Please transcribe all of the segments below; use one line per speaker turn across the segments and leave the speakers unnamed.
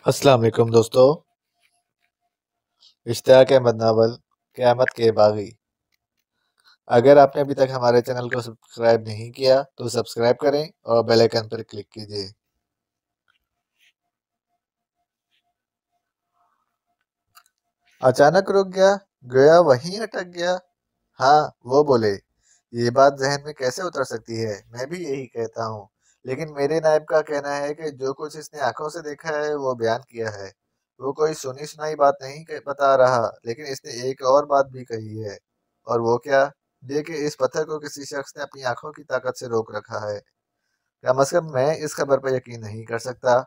السلام علیکم دوستو، اشتیاق احمد ناول قیامت کے باغی۔ اگر آپ نے ابھی تک ہمارے چینل کو سبسکرائب نہیں کیا تو سبسکرائب کریں اور بیل آئیکن پر کلک کیجیے۔ اچانک رک گیا، گویا وہیں اٹک گیا۔ ہاں، وہ بولے، یہ بات ذہن میں کیسے اتر سکتی ہے؟ میں بھی یہی کہتا ہوں، لیکن میرے نائب کا کہنا ہے کہ جو کچھ اس نے آنکھوں سے دیکھا ہے وہ بیان کیا ہے۔ وہ کوئی سنی سنائی بات نہیں بتا رہا، لیکن اس نے ایک اور بات بھی کہی ہے۔ اور وہ کیا؟ یہ کہ اس پتھر کو کسی شخص نے اپنی آنکھوں کی طاقت سے روک رکھا ہے۔ کم از کم میں اس خبر پر یقین نہیں کر سکتا۔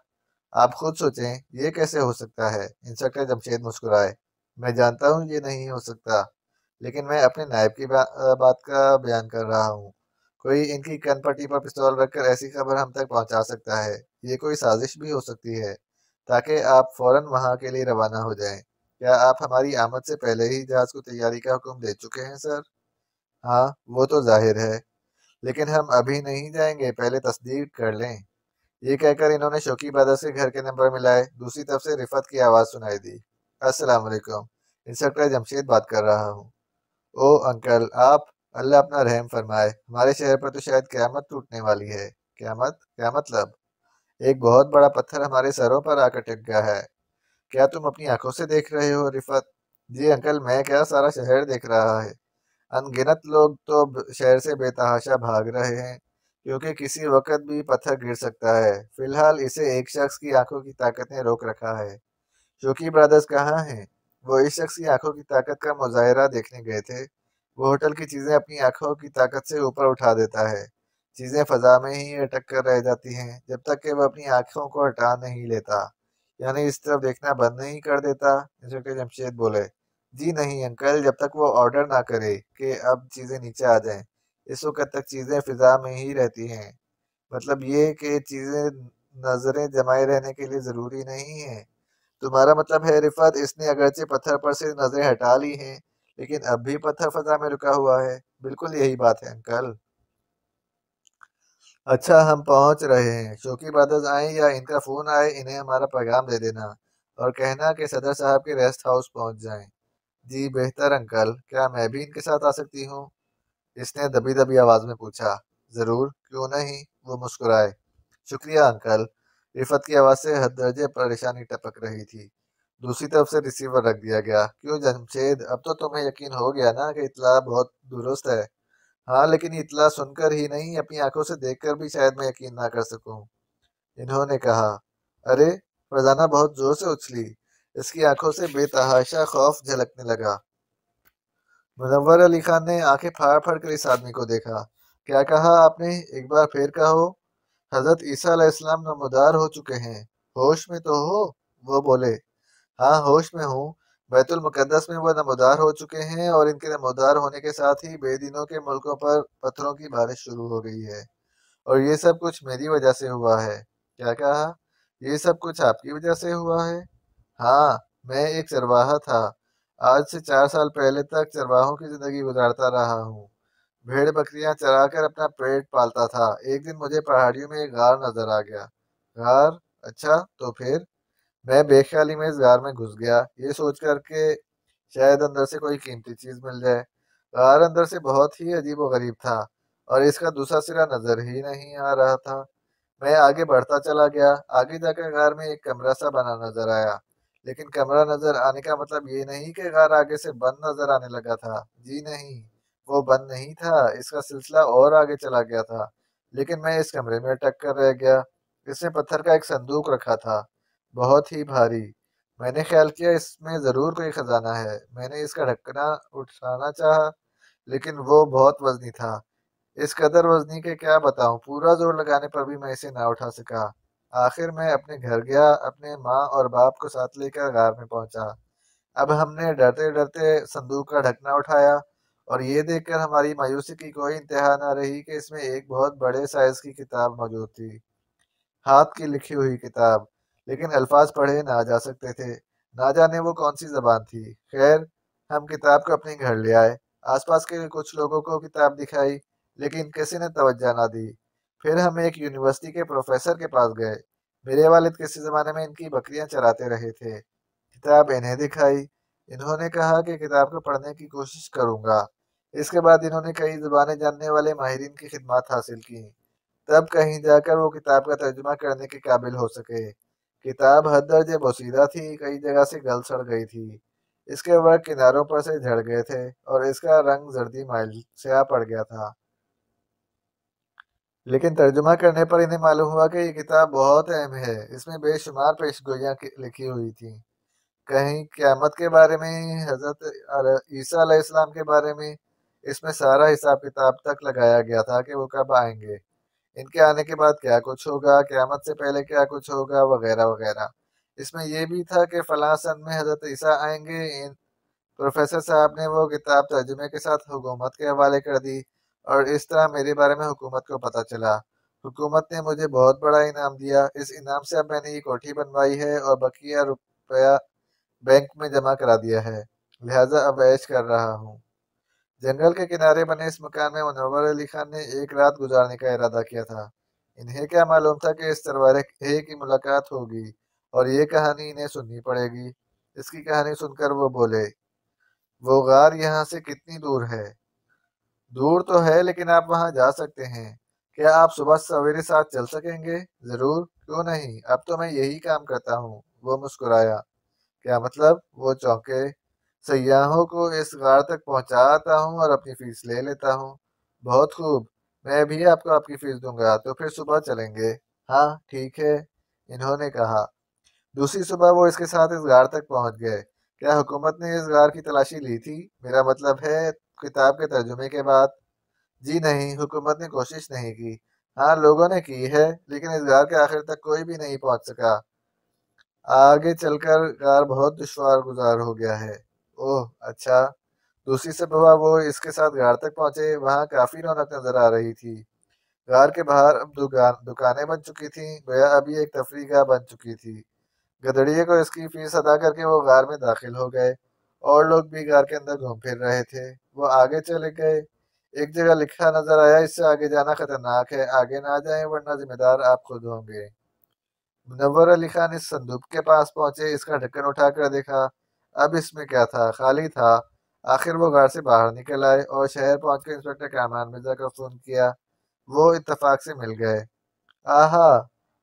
آپ خود سوچیں، یہ کیسے ہو سکتا ہے؟ انسپکٹر جمشید مسکرائے۔ میں جانتا ہوں یہ نہیں ہو سکتا، لیکن میں اپنے نائب کی بات کا بیان کر رہا ہوں۔ کوئی ان کی کن پٹی پر پستول رکھ کر ایسی خبر ہم تک پہنچا سکتا ہے۔ یہ کوئی سازش بھی ہو سکتی ہے تاکہ آپ فوراً وہاں کے لیے روانہ ہو جائیں۔ کیا آپ ہماری آمد سے پہلے ہی جہاز کو تیاری کا حکم دے چکے ہیں سر؟ ہاں، وہ تو ظاہر ہے، لیکن ہم ابھی نہیں جائیں گے، پہلے تصدیق کر لیں۔ یہ کہہ کر انہوں نے شوقی برادرز کے گھر کے نمبر ملائے۔ دوسری طرف سے رفعت کی آواز سنائی دی۔ السلام علیکم، انسپکٹر جمشید بات کر رہا ہوں۔ او انکل، آپ؟ اللہ اپنا رحم فرمائے، ہمارے شہر پر تو شاید قیامت ٹوٹنے والی ہے۔ قیامت؟ کیا مطلب؟ ایک بہت بڑا پتھر ہمارے سروں پر آ کر ٹک گیا ہے۔ کیا تم اپنی آنکھوں سے دیکھ رہے ہو رفعت؟ جی انکل، میں کیا، سارا شہر دیکھ رہا ہے۔ ان گنت لوگ تو شہر سے بے تحاشا بھاگ رہے ہیں، کیونکہ کسی وقت بھی پتھر گر سکتا ہے۔ فی الحال اسے ایک شخص کی آنکھوں کی طاقت نے روک رکھا ہے۔ شوقی برادرز کہاں ہیں؟ وہ اس شخص کی آنکھوں کی طاقت کا مظاہرہ دیکھنے گئے تھے۔ وہ ہوٹل کی چیزیں اپنی آنکھوں کی طاقت سے اوپر اٹھا دیتا ہے۔ چیزیں فضا میں ہی اٹک کر رہ جاتی ہیں جب تک کہ وہ اپنی آنکھوں کو ہٹا نہیں لیتا، یعنی اس طرف دیکھنا بند نہیں کر دیتا۔ انسپکٹر جمشید بولے، جی نہیں انکل، جب تک وہ آرڈر نہ کرے کہ اب چیزیں نیچے آ جائیں، اس وقت تک چیزیں فضا میں ہی رہتی ہیں۔ مطلب یہ کہ چیزیں نظریں جمائے رہنے کے لیے ضروری نہیں ہیں۔ تمہارا مطلب ہے رفعت، اس نے اگرچہ پتھر پر سے نظریں ہٹا لی ہیں، لیکن اب بھی پتھر فضا میں رکا ہوا ہے؟ بالکل یہی بات ہے انکل۔ اچھا، ہم پہنچ رہے ہیں۔ شوقی برادرز آئیں یا ان کا فون آئے، انہیں ہمارا پیغام دے دینا اور کہنا کہ صدر صاحب کے ریسٹ ہاؤس پہنچ جائیں۔ جی بہتر انکل، کیا میں بھی ان کے ساتھ آ سکتی ہوں؟ اس نے دبی دبی آواز میں پوچھا۔ ضرور، کیوں نہیں؟ وہ مسکرائے۔ شکریہ انکل۔ رفعت کی آواز سے حد درجے پریشانی ٹپک رہی تھی۔ دوسری طرف سے ریسیور رکھ دیا گیا۔ کیوں جمشید، اب تو تمہیں یقین ہو گیا نا کہ اطلاع بہت درست ہے؟ ہاں، لیکن اطلاع سن کر ہی نہیں، اپنی آنکھوں سے دیکھ کر بھی شاید میں یقین نہ کر سکوں، انہوں نے کہا۔ ارے، فرزانہ بہت زور سے اچھلی۔ اس کی آنکھوں سے بے تحاشا خوف جھلکنے لگا۔ منور علی خان نے آنکھیں پھاڑ پھاڑ کر اس آدمی کو دیکھا۔ کیا کہا آپ نے؟ ایک بار پھر کہو۔ حضرت عیسیٰ علیہ السلام نمودار ہو چکے ہیں، ہوش میں تو ہو؟ وہ بولے، ہاں ہوش میں ہوں۔ بیت المقدس میں وہ نمودار ہو چکے ہیں، اور ان کے نمودار ہونے کے ساتھ ہی بے دینوں کے ملکوں پر پتھروں کی بارش شروع ہو گئی ہے، اور یہ سب کچھ میری وجہ سے ہوا ہے۔ کیا کہا؟ یہ سب کچھ آپ کی وجہ سے ہوا ہے؟ ہاں، میں ایک چرواہا تھا۔ آج سے 4 سال پہلے تک چرواہوں کی زندگی گزارتا رہا ہوں۔ بھیڑ بکریاں چرا کر اپنا پیٹ پالتا تھا۔ ایک دن مجھے پہاڑیوں میں ایک غار نظر آ گیا۔ غار؟ اچھا، تو پھر؟ میں بے خیالی میں اس غار میں گھس گیا، یہ سوچ کر کہ شاید اندر سے کوئی قیمتی چیز مل جائے۔ غار اندر سے بہت ہی عجیب و غریب تھا، اور اس کا دوسرا سرا نظر ہی نہیں آ رہا تھا۔ میں آگے بڑھتا چلا گیا، آگے جا کر غار میں ایک کمرہ سا بنا نظر آیا، لیکن کمرہ نظر آنے کا مطلب یہ نہیں کہ غار آگے سے بند نظر آنے لگا تھا۔ جی نہیں، وہ بند نہیں تھا، اس کا سلسلہ اور آگے چلا گیا تھا، لیکن میں اس کمرے میں اٹک کر رہ گیا۔ اس میں پتھر کا ایک صندوق رکھا تھا، بہت ہی بھاری۔ میں نے خیال کیا اس میں ضرور کوئی خزانہ ہے۔ میں نے اس کا ڈھکنا اٹھانا چاہا، لیکن وہ بہت وزنی تھا۔ اس قدر وزنی کہ کیا بتاؤں، پورا زور لگانے پر بھی میں اسے نہ اٹھا سکا۔ آخر میں اپنے گھر گیا، اپنے ماں اور باپ کو ساتھ لے کر غار میں پہنچا۔ اب ہم نے ڈرتے ڈرتے صندوق کا ڈھکنا اٹھایا، اور یہ دیکھ کر ہماری مایوسی کی کوئی انتہا نہ رہی کہ اس میں ایک بہت بڑے سائز کی کتاب موجود تھی، ہاتھ کی لکھی ہوئی کتاب، لیکن الفاظ پڑھے نہ جا سکتے تھے۔ نہ جانے وہ کون سی زبان تھی۔ خیر، ہم کتاب کو اپنے گھر لے آئے، آس پاس کے کچھ لوگوں کو کتاب دکھائی، لیکن کسی نے توجہ نہ دی۔ پھر ہم ایک یونیورسٹی کے پروفیسر کے پاس گئے۔ میرے والد کسی زمانے میں ان کی بکریاں چراتے رہے تھے۔ کتاب انہیں دکھائی۔ انہوں نے کہا کہ کتاب کو پڑھنے کی کوشش کروں گا۔ اس کے بعد انہوں نے کئی زبانیں جاننے والے ماہرین کی خدمات حاصل کی، تب کہیں جا کر وہ کتاب کا ترجمہ کرنے کے قابل ہو سکے۔ کتاب حد درجے بوسیدہ تھی، کئی جگہ سے گل سڑ گئی تھی، اس کے ورق کناروں پر سے جھڑ گئے تھے اور اس کا رنگ زردی مائل سیاہ پڑ گیا تھا۔ لیکن ترجمہ کرنے پر انہیں معلوم ہوا کہ یہ کتاب بہت اہم ہے، اس میں بے شمار پیش گوئیاں لکھی ہوئی تھیں، کہیں قیامت کے بارے میں، حضرت عیسیٰ علیہ السلام کے بارے میں۔ اس میں سارا حساب کتاب تک لگایا گیا تھا کہ وہ کب آئیں گے، ان کے آنے کے بعد کیا کچھ ہوگا، قیامت سے پہلے کیا کچھ ہوگا، وغیرہ وغیرہ۔ اس میں یہ بھی تھا کہ فلاں سن میں حضرت عیسیٰ آئیں گے۔ پروفیسر صاحب نے وہ کتاب ترجمے کے ساتھ حکومت کے حوالے کر دی، اور اس طرح میرے بارے میں حکومت کو پتہ چلا۔ حکومت نے مجھے بہت بڑا انعام دیا۔ اس انعام سے اب میں نے یہ کوٹھی بنوائی ہے اور بقیہ روپیہ بینک میں جمع کرا دیا ہے، لہٰذا اب عیش کر رہا ہوں۔ جنگل کے کنارے بنے اس مکان میں منور علی خان نے ایک رات گزارنے کا ارادہ کیا تھا۔ انہیں کیا معلوم تھا کہ اس سرورِ کی ملاقات ہوگی اور یہ کہانی انہیں سننی پڑے گی۔ اس کی کہانی سن کر وہ بولے، وہ غار یہاں سے کتنی دور ہے؟ دور تو ہے لیکن آپ وہاں جا سکتے ہیں۔ کیا آپ صبح سویرے ساتھ چل سکیں گے؟ ضرور، کیوں نہیں، اب تو میں یہی کام کرتا ہوں۔ وہ مسکرایا۔ کیا مطلب؟ وہ چونکے۔ سیاحوں کو اس غار تک پہنچا آتا ہوں اور اپنی فیس لے لیتا ہوں۔ بہت خوب، میں بھی آپ کو آپ کی فیس دوں گا، تو پھر صبح چلیں گے؟ ہاں ٹھیک ہے، انہوں نے کہا۔ دوسری صبح وہ اس کے ساتھ اس غار تک پہنچ گئے۔ کیا حکومت نے اس غار کی تلاشی لی تھی؟ میرا مطلب ہے کتاب کے ترجمے کے بعد۔ جی نہیں، حکومت نے کوشش نہیں کی۔ ہاں لوگوں نے کی ہے، لیکن اس غار کے آخر تک کوئی بھی نہیں پہنچ سکا۔ آگے چل کر غار بہت دشوار گزار ہو گیا ہے۔ اوہ اچھا۔ دوسری صبح وہ اس کے ساتھ غار تک پہنچے۔ وہاں کافی رونق نظر آ رہی تھی۔ غار کے باہر اب دکانیں بن چکی تھیں، گویا ابھی ایک تفریح گاہ بن چکی تھی۔ گدڑیے کو اس کی فیس ادا کر کے وہ غار میں داخل ہو گئے، اور لوگ بھی غار کے اندر گھوم پھر رہے تھے۔ وہ آگے چلے گئے۔ ایک جگہ لکھا نظر آیا، اس سے آگے جانا خطرناک ہے، آگے نہ جائیں ورنہ ذمہ دار آپ خود ہوں گے۔ منور علی خان اس صندوق کے پاس پہنچے، اس کا ڈھکن اٹھا کر دیکھا۔ اب اس میں کیا تھا؟ خالی تھا۔ آخر وہ غار سے باہر نکل آئے اور شہر پہنچ کر انسپکٹر کامران مرزا کو فون کیا۔ وہ اتفاق سے مل گئے۔ آہا،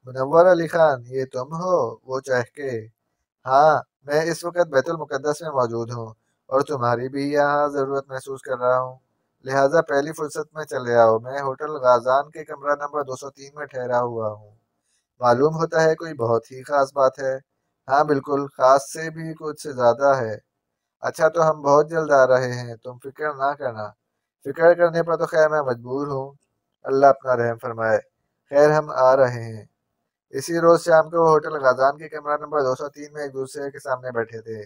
منور علی خان، یہ تم ہو؟ وہ چہکے۔ ہاں، میں اس وقت بیت المقدس میں موجود ہوں اور تمہاری بھی یہاں ضرورت محسوس کر رہا ہوں، لہٰذا پہلی فرصت میں چلے آؤ۔ میں ہوٹل غازان کے کمرہ نمبر 203 میں ٹھہرا ہوا ہوں۔ معلوم ہوتا ہے کوئی بہت ہی خاص بات ہے؟ ہاں بالکل، خاص سے بھی کچھ زیادہ ہے۔ اچھا تو ہم بہت جلد آ رہے ہیں، تم فکر نہ کرنا۔ فکر کرنے پر تو خیر میں مجبور ہوں، اللہ اپنا رحم فرمائے۔ خیر ہم آ رہے ہیں۔ اسی روز شام کو وہ ہوٹل غازان کے کمرہ نمبر 203 میں ایک دوسرے کے سامنے بیٹھے تھے،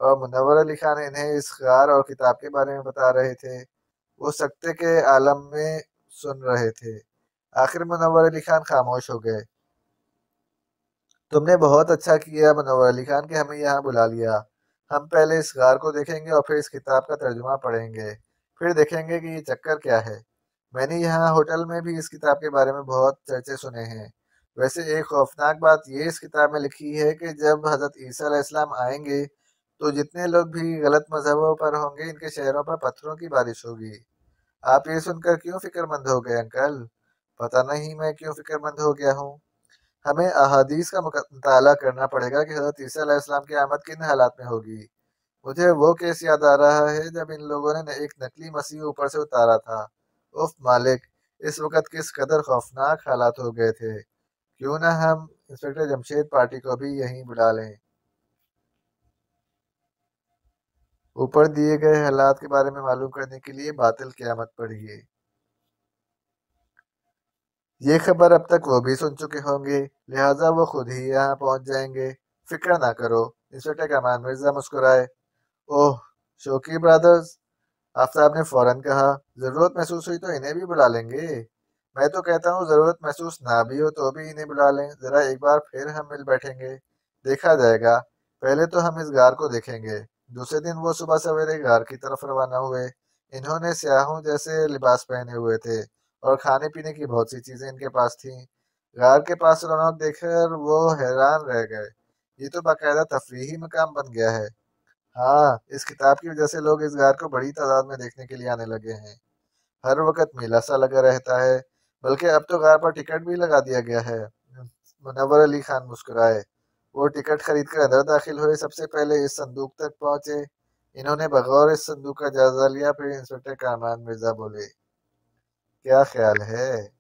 اور منور علی خان انہیں اس غار اور کتاب کے بارے میں بتا رہے تھے۔ وہ سکتے کے عالم میں سن رہے تھے۔ آخر منور علی خان خاموش ہو گئے۔ تم نے بہت اچھا کیا منور علی خان کہ ہمیں یہاں بلا لیا۔ ہم پہلے اس غار کو دیکھیں گے اور پھر اس کتاب کا ترجمہ پڑھیں گے، پھر دیکھیں گے کہ یہ چکر کیا ہے۔ میں نے یہاں ہوٹل میں بھی اس کتاب کے بارے میں بہت چرچے سنے ہیں۔ ویسے ایک خوفناک بات یہ اس کتاب میں لکھی ہے کہ جب حضرت عیسیٰ علیہ السلام آئیں گے تو جتنے لوگ بھی غلط مذہبوں پر ہوں گے ان کے شہروں پر پتھروں کی بارش ہوگی۔ آپ یہ سن کر کیوں فکر مند ہو گئے انکل؟ پتہ نہیں میں کیوں فکر مند ہو گیا ہوں۔ ہمیں احادیث کا مطالعہ کرنا پڑے گا کہ حضرت عیسیٰ علیہ السلام کی آمد کن حالات میں ہوگی۔ مجھے وہ کیس یاد آ رہا ہے جب ان لوگوں نے ایک نقلی مسیح اوپر سے اتارا تھا۔ اف مالک، اس وقت کس قدر خوفناک حالات ہو گئے تھے۔ کیوں نہ ہم انسپکٹر جمشید پارٹی کو بھی یہیں بلا لیں۔ اوپر دیے گئے حالات کے بارے میں معلوم کرنے کے لیے باطل قیامت پڑھیے۔ یہ خبر اب تک وہ بھی سن چکے ہوں گے، لہٰذا وہ خود ہی یہاں پہنچ جائیں گے۔ فکر نہ کرو، انسپکٹر کامران مرزا مسکرائے۔ اوہ، شوقی برادرز، آفتاب نے فوراً کہا۔ ضرورت محسوس ہوئی تو انہیں بھی بلا لیں گے۔ میں تو کہتا ہوں ضرورت محسوس نہ بھی ہو تو بھی انہیں بلا لیں، ذرا ایک بار پھر ہم مل بیٹھیں گے، دیکھا جائے گا۔ پہلے تو ہم اس غار کو دیکھیں گے۔ دوسرے دن وہ صبح سویرے غار کی طرف روانہ ہوئے۔ انہوں نے سیاحوں جیسے لباس پہنے ہوئے تھے اور کھانے پینے کی بہت سی چیزیں ان کے پاس تھیں۔ غار کے پاس رونق دیکھ کر وہ حیران رہ گئے۔ یہ تو باقاعدہ تفریحی مقام بن گیا ہے۔ ہاں، اس کتاب کی وجہ سے لوگ اس غار کو بڑی تعداد میں دیکھنے کے لیے آنے لگے ہیں۔ ہر وقت میلہ سا لگا رہتا ہے، بلکہ اب تو غار پر ٹکٹ بھی لگا دیا گیا ہے۔ منور علی خان مسکرائے۔ وہ ٹکٹ خرید کر اندر داخل ہوئے، سب سے پہلے اس صندوق تک پہنچے۔ انہوں نے بغور اس صندوق کا جائزہ لیا، پھر انسپکٹر کامران مرزا بولے، کیا خیال ہے؟